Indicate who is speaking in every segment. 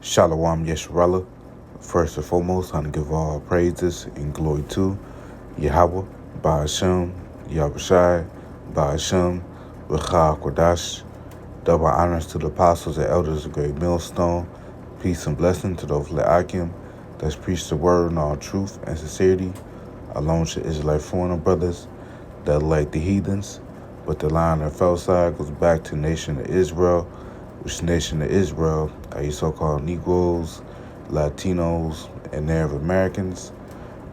Speaker 1: Shalom Yesharala. First and foremost, I want to give all praises and glory to Yahweh, Ba'ashem, Yahushai, Ba'ashem, Rechah Kodash. Double honors to the apostles and elders of Great Millstone. Peace and blessing to those Le'akim that's preached the word in all truth and sincerity, along with the Israelite foreigner brothers that like the heathens. But the line of fell side goes back to the nation of Israel, which nation of Israel are you so-called Negroes, Latinos, and Native Americans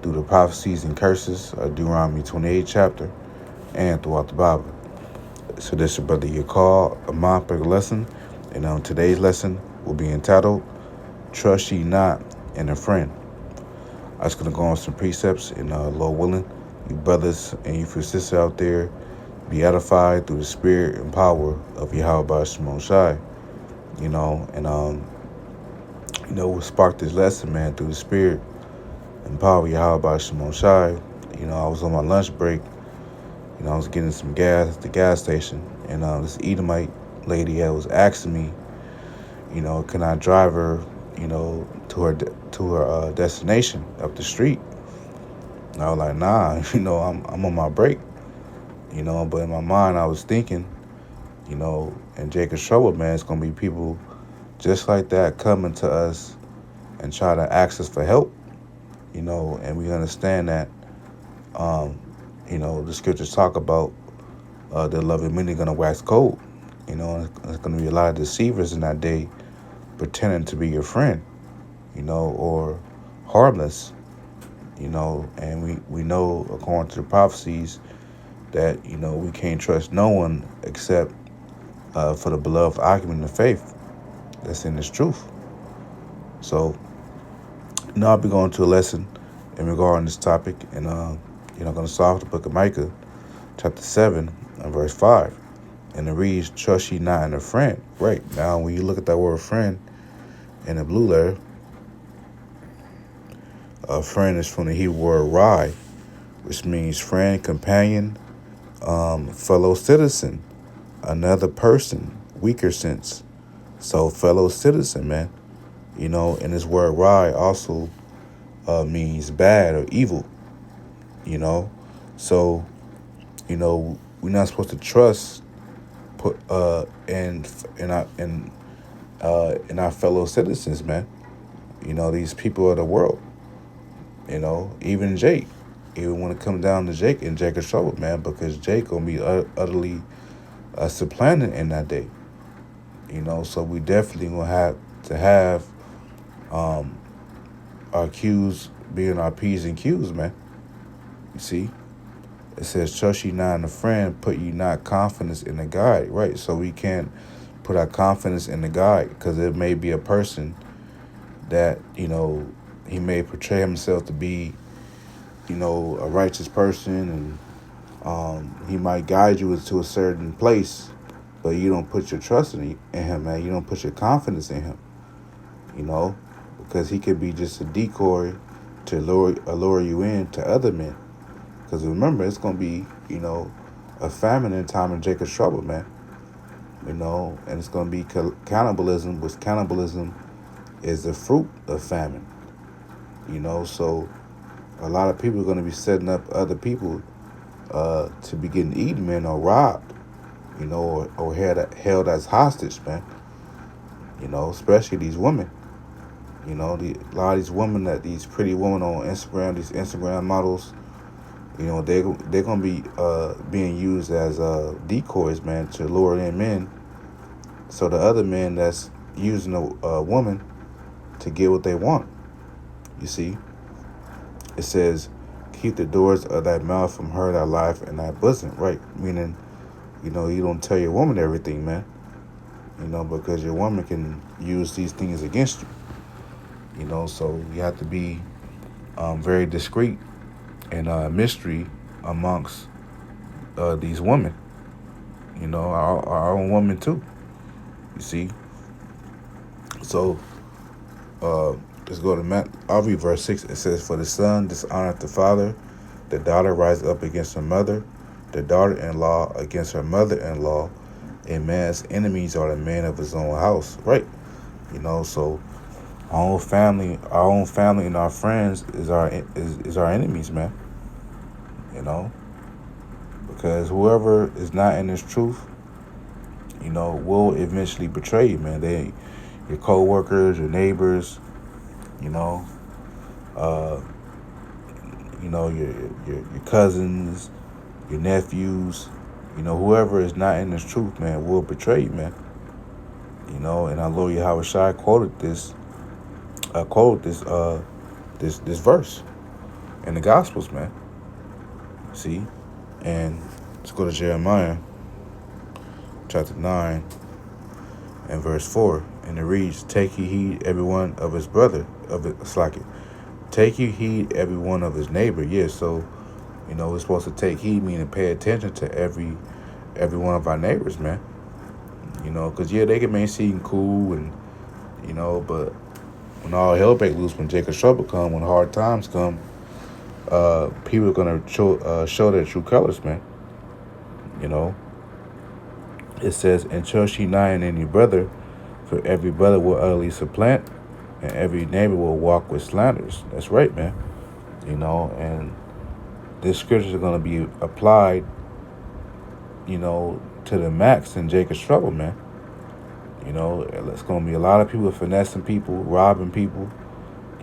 Speaker 1: through the prophecies and curses of Deuteronomy 28 chapter and throughout the Bible. So this is your brother Yakar, a Monpeg lesson, and on today's lesson will be entitled Trust Ye Not and a Friend. I'm just going to go on some precepts and Lord willing, you brothers and you sisters out there be edified through the spirit and power of Yahweh Shimon Shai. We sparked this lesson, man, through the spirit and power of Yahweh Shimon Shai. I was on my lunch break. I was getting some gas at the gas station, and this Edomite lady that was asking me, can I drive her, to her destination up the street? And I was like, nah, I'm on my break, But in my mind, I was thinking, in Jacob's trouble, man, it's gonna be people just like that coming to us and try to ask us for help, and we understand that, the scriptures talk about the loving many gonna wax cold, and there's gonna be a lot of deceivers in that day pretending to be your friend, or harmless, and we know according to the prophecies that, we can't trust no one except for the beloved argument of faith that's in this truth. So, I'll be going to a lesson in regarding this topic, and I'm going to start with the book of Micah, chapter 7, and verse 5. And it reads, trust ye not in a friend. Right. Now, when you look at that word friend in the blue letter, a friend is from the Hebrew word rai, which means friend, companion, fellow citizen, another person, weaker sense. So fellow citizen, man, and this word rai also means bad or evil, So, we're not supposed to trust in our fellow citizens, man. These people of the world. Even Jake. Even when it comes down to Jake and Jacob's trouble, man, because Jake gonna be utterly supplanted in that day. So we definitely gonna have to have our Q's being our P's and Q's, man. You see? It says, trust ye not in a friend, put ye not confidence in the guide. Right, so we can't put our confidence in the guide because it may be a person that, he may portray himself to be, a righteous person, and he might guide you into a certain place, but you don't put your trust in him, man. You don't put your confidence in him, because he could be just a decoy to allure you in to other men. Because remember, it's going to be, a famine in time of Jacob's trouble, man. And it's going to be cannibalism, which cannibalism is the fruit of famine. So a lot of people are going to be setting up other people to be getting eaten, man, or robbed, or held as hostage, man. Especially these women. A lot of these women, these pretty women on Instagram, these Instagram models, they're gonna be being used as decoys, man, to lure in men. So the other men that's using a woman to get what they want. You see, it says, keep the doors of thy mouth from her thy life and thy bosom. Right, meaning, you don't tell your woman everything, man. Because your woman can use these things against you. So you have to be very discreet and mystery amongst these women. Our own woman too. You see. So let's go to I'll read verse 6. It says, for the son dishonoreth the father, the daughter rises up against her mother, the daughter-in-law against her mother-in-law. A man's enemies are the man of his own house. Right. So Our own family and our friends is our enemies, man. You know, because whoever is not in this truth, will eventually betray you, man. Your coworkers, your neighbors, you know, uh, your cousins, your nephews, whoever is not in this truth, man, will betray you, man. And our Lord Yahweh Shai quoted this verse in the Gospels, man. See, and let's go to Jeremiah chapter 9 and verse 4, and it reads, "Take ye heed every one of his brother of it, slack it. Take ye heed every one of his neighbor." Yeah, so we're supposed to take heed, meaning pay attention to every one of our neighbors, man. Because yeah, they can may seem cool and but when all hell break loose, when Jacob's trouble come, when hard times come, people are gonna show their true colors, man. You know, it says, "And trust ye not in any brother, for every brother will utterly supplant, and every neighbor will walk with slanders." That's right, man. And this scripture is gonna be applied, to the max in Jacob's trouble, man. It's gonna be a lot of people finessing people, robbing people,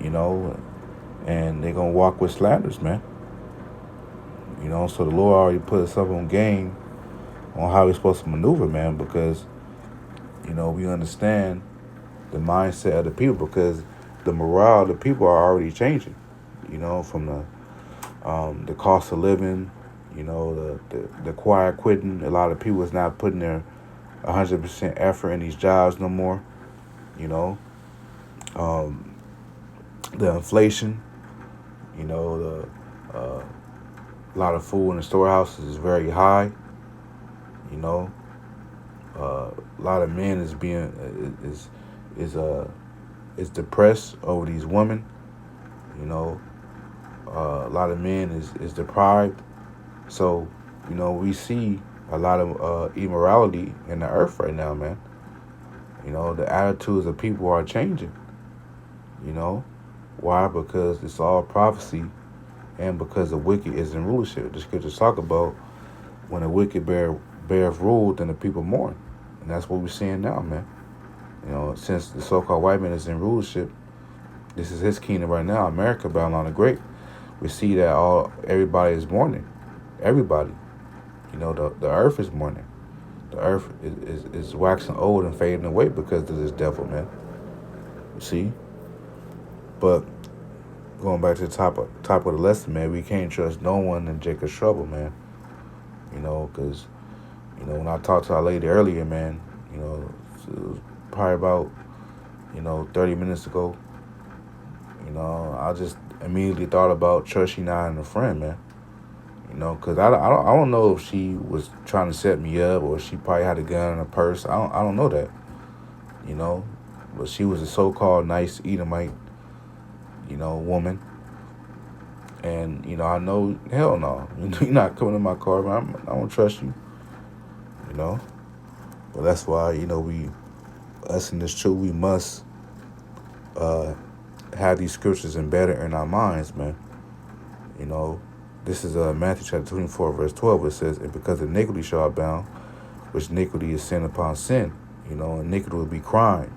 Speaker 1: you know, and they're gonna walk with slanders, man. So the Lord already put us up on game on how we're supposed to maneuver, man, because we understand the mindset of the people, because the morale of the people are already changing. From the cost of living, the quiet quitting. A lot of people is not putting their 100% effort in these jobs no more. You know, um, the inflation. A lot of food in the storehouses is very high. You know, a lot of men is depressed over these women. You know, a lot of men is deprived. So, we see a lot of immorality in the earth right now, man. The attitudes of people are changing. You know, why? Because it's all prophecy, and because the wicked is in rulership. The scriptures talk about when the wicked beareth rule, then the people mourn, and that's what we're seeing now, man. Since the so-called white man is in rulership, this is his kingdom right now. America, Babylon the Great. We see that everybody is mourning. Everybody. The earth is mourning. The earth is waxing old and fading away because of this devil, man. You see? But going back to the top of the lesson, man, we can't trust no one in Jacob's trouble, man. Because, when I talked to our lady earlier, man, it was probably about, 30 minutes ago, I just immediately thought about trusting not in a friend, man. Because I don't know if she was trying to set me up or she probably had a gun in her purse. I don't know that, but she was a so-called nice Edomite, woman. And, I know, hell no, you're not coming in my car, man. I don't trust you, you know. But that's why, us in this truth, we must uh, have these scriptures embedded in our minds, man. This is Matthew chapter 24, verse 12. It says, "And because iniquity shall abound, which iniquity is sin upon sin, iniquity will be crime,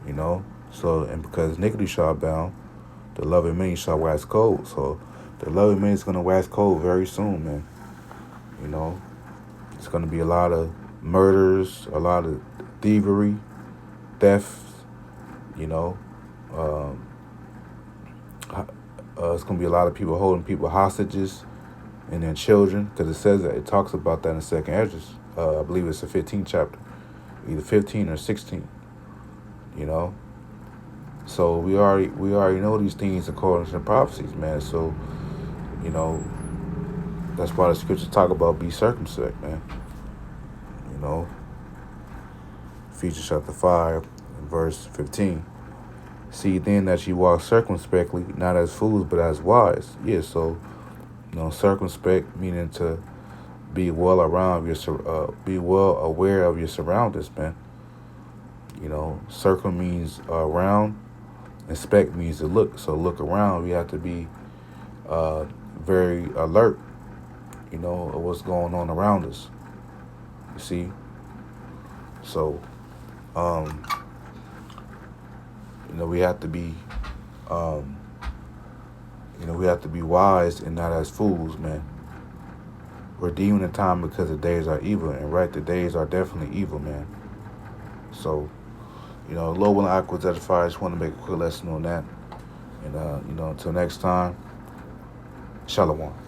Speaker 1: you know. So, and because iniquity shall abound, the love of many shall wax cold." So the love of many is going to wax cold very soon, man. It's going to be a lot of murders, a lot of thievery, thefts, you know. Um, it's going to be a lot of people holding people hostages and then children, because it says that, it talks about that in Second Esdras. I believe it's the 15th chapter, either 15 or 16, you know. So we already know these things according to the prophecies, man. So, that's why the scriptures talk about be circumspect, man. You know, Ephesians chapter 5, verse 15. "See then that ye walk circumspectly, not as fools, but as wise." Yeah, so, circumspect meaning to be well around be well aware of your surroundings, man. Circle means around, inspect means to look. So look around. We have to be very alert, of what's going on around us. You see? So, um, we have to be, um, we have to be wise and not as fools, man. Redeeming the time because the days are evil, and right, the days are definitely evil, man. So, Lord willing, Aqua's edified. I just want to make a quick lesson on that. And, until next time, Shalom.